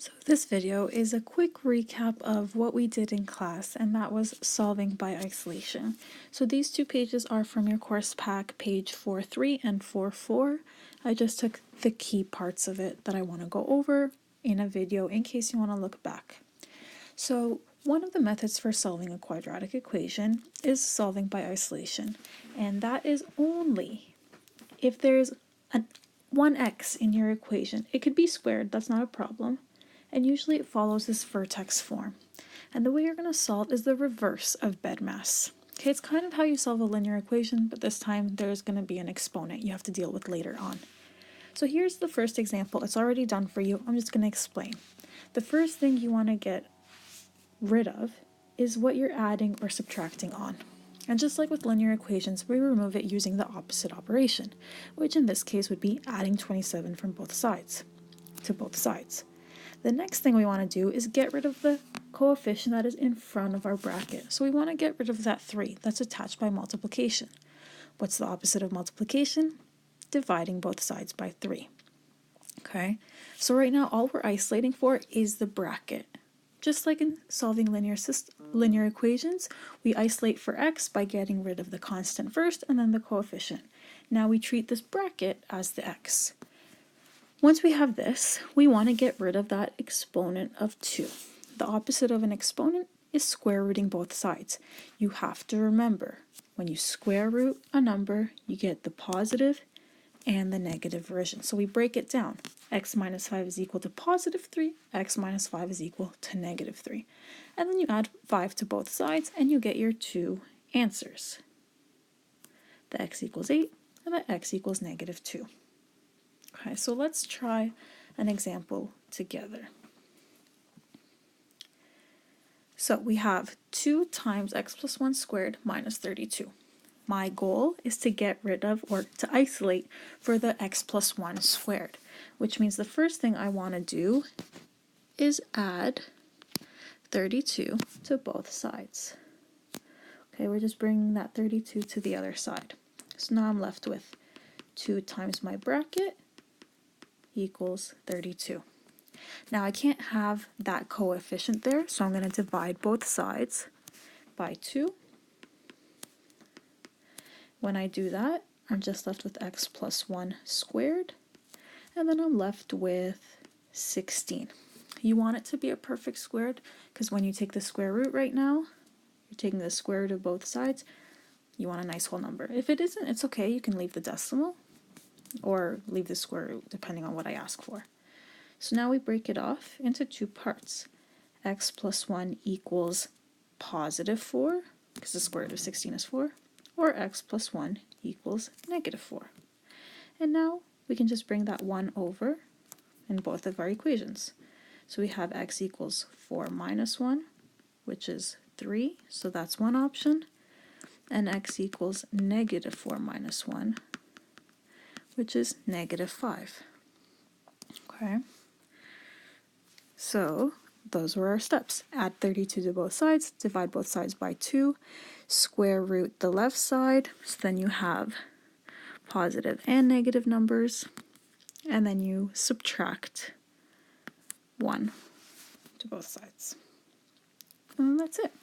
So this video is a quick recap of what we did in class, and that was solving by isolation. So these two pages are from your course pack, page 4.3 and 4.4. I just took the key parts of it that I want to go over in a video in case you want to look back. So one of the methods for solving a quadratic equation is solving by isolation, and that is only if there's one x in your equation. It could be squared, that's not a problem. And usually it follows this vertex form. And the way you're going to solve is the reverse of BEDMAS. Okay, it's kind of how you solve a linear equation, but this time there's going to be an exponent you have to deal with later on. So here's the first example. It's already done for you. I'm just going to explain. The first thing you want to get rid of is what you're adding or subtracting on. And just like with linear equations, we remove it using the opposite operation, which in this case would be adding 27 from both sides to both sides. The next thing we want to do is get rid of the coefficient that is in front of our bracket. So we want to get rid of that 3 that's attached by multiplication. What's the opposite of multiplication? Dividing both sides by 3. Okay, so right now all we're isolating for is the bracket. Just like in solving linear equations, we isolate for x by getting rid of the constant first and then the coefficient. Now we treat this bracket as the x. Once we have this, we want to get rid of that exponent of 2. The opposite of an exponent is square rooting both sides. You have to remember, when you square root a number, you get the positive and the negative version. So we break it down. X minus 5 is equal to positive 3, x minus 5 is equal to negative 3. And then you add 5 to both sides and you get your two answers. The x equals 8 and the x equals negative 2. Okay, so let's try an example together. So we have 2 times x plus 1 squared minus 32. My goal is to get rid of or to isolate for the x plus 1 squared, which means the first thing I want to do is add 32 to both sides. Okay, we're just bringing that 32 to the other side. So now I'm left with 2 times my bracket equals 32. Now I can't have that coefficient there, so I'm going to divide both sides by 2. When I do that, I'm just left with x plus 1 squared, and then I'm left with 16. You want it to be a perfect squared, because when you take the square root right now, you're taking the square root of both sides, you want a nice whole number. If it isn't, it's okay, you can leave the decimal, or leave the square root, depending on what I ask for. So now we break it off into 2 parts. X plus 1 equals positive 4, because the square root of 16 is 4, or x plus 1 equals negative 4. And now we can just bring that 1 over in both of our equations. So we have x equals 4 minus 1, which is 3, so that's one option, and x equals negative 4 minus 1, which is negative 5. Okay, so those were our steps. Add 32 to both sides, divide both sides by 2, square root the left side, so then you have positive and negative numbers, and then you subtract 1 to both sides. And that's it.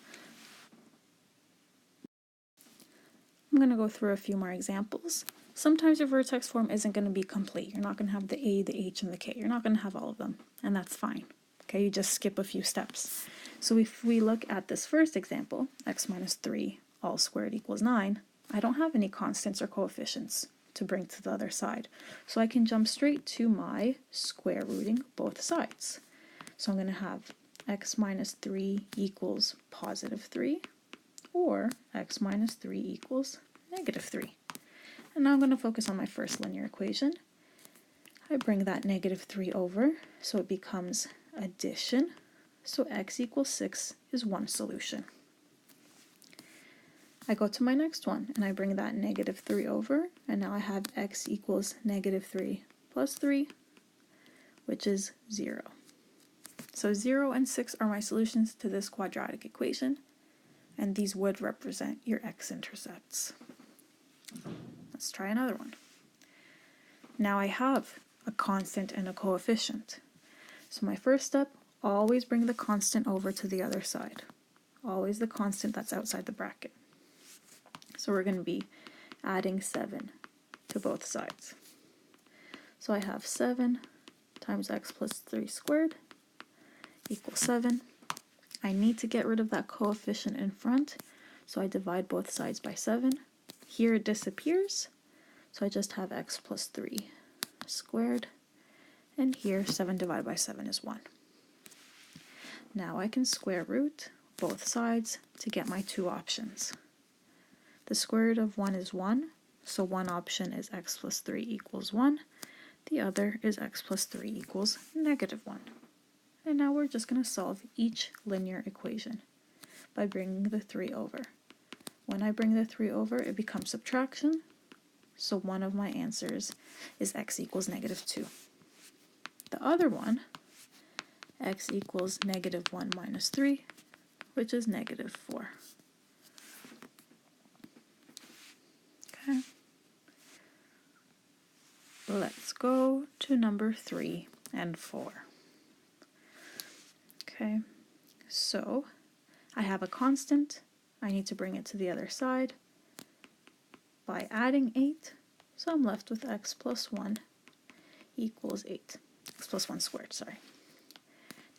I'm going to go through a few more examples. Sometimes your vertex form isn't going to be complete. You're not going to have the A, the H, and the K. You're not going to have all of them, and that's fine. Okay, you just skip a few steps. So if we look at this first example, x minus 3 all squared equals 9, I don't have any constants or coefficients to bring to the other side. So I can jump straight to my square rooting both sides. So I'm going to have x minus 3 equals positive 3, or x minus 3 equals negative 3. And now I'm going to focus on my first linear equation. I bring that negative 3 over, so it becomes addition. So x equals 6 is one solution. I go to my next one, and I bring that negative 3 over, and now I have x equals negative 3 plus 3, which is 0. So 0 and 6 are my solutions to this quadratic equation, and these would represent your x-intercepts. Let's try another one. Now I have a constant and a coefficient. So my first step, always bring the constant over to the other side. Always the constant that's outside the bracket. So we're going to be adding 7 to both sides. So I have 7 times x plus 3 squared equals 7. I need to get rid of that coefficient in front, so I divide both sides by 7. Here it disappears, so I just have x plus 3 squared, and here 7 divided by 7 is 1. Now I can square root both sides to get my two options. The square root of 1 is 1, so one option is x plus 3 equals 1. The other is x plus 3 equals negative 1. And now we're just going to solve each linear equation by bringing the 3 over. When I bring the 3 over, it becomes subtraction, so one of my answers is x equals negative 2. The other one, x equals negative 1 minus 3, which is negative 4. Okay. Let's go to number 3 and 4. Okay, so I have a constant. I need to bring it to the other side by adding 8. So I'm left with x plus 1 equals 8. X plus 1 squared, sorry.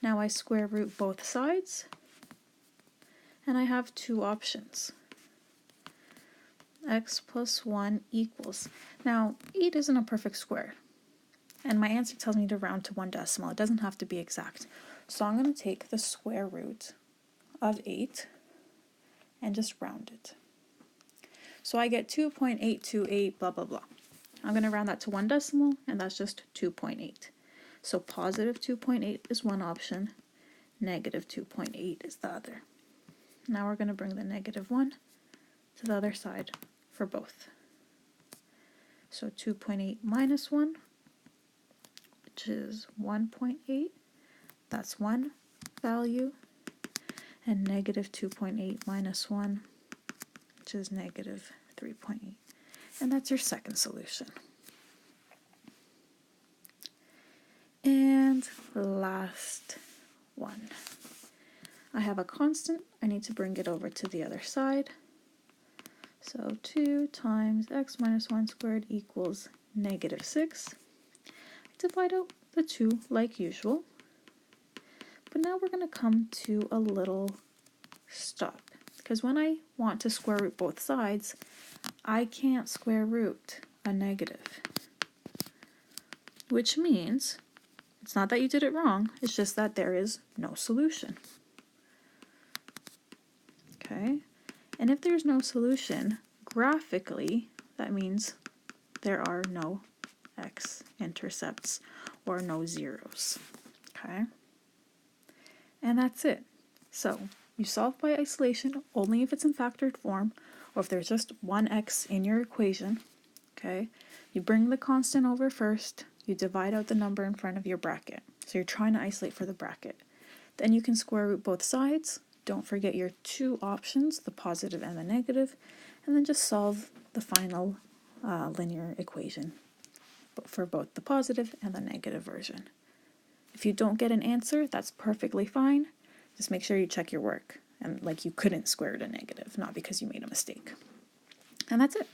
Now I square root both sides, and I have two options. X plus 1 equals. Now, 8 isn't a perfect square, and my answer tells me to round to 1 decimal. It doesn't have to be exact. So I'm going to take the square root of 8 and just round it. So I get 2.828 blah blah blah. I'm going to round that to 1 decimal, and that's just 2.8. So positive 2.8 is one option, negative 2.8 is the other. Now we're going to bring the negative 1 to the other side for both. So 2.8 minus 1, which is 1.8. That's one value, and negative 2.8 minus 1, which is negative 3.8. And that's your second solution. And last one. I have a constant. I need to bring it over to the other side. So 2 times x minus 1 squared equals negative 6. I divide out the 2 like usual. But now we're going to come to a little stop, because when I want to square root both sides, I can't square root a negative, which means it's not that you did it wrong, it's just that there is no solution. Okay, and if there's no solution, graphically, that means there are no x-intercepts or no zeros. Okay. And that's it. So you solve by isolation only if it's in factored form, or if there's just one x in your equation. Okay, you bring the constant over first, you divide out the number in front of your bracket. So you're trying to isolate for the bracket. Then you can square root both sides. Don't forget your two options, the positive and the negative, and then just solve the final linear equation for both the positive and the negative version. If you don't get an answer, that's perfectly fine. Just make sure you check your work, and like you couldn't square root a negative, not because you made a mistake. And that's it.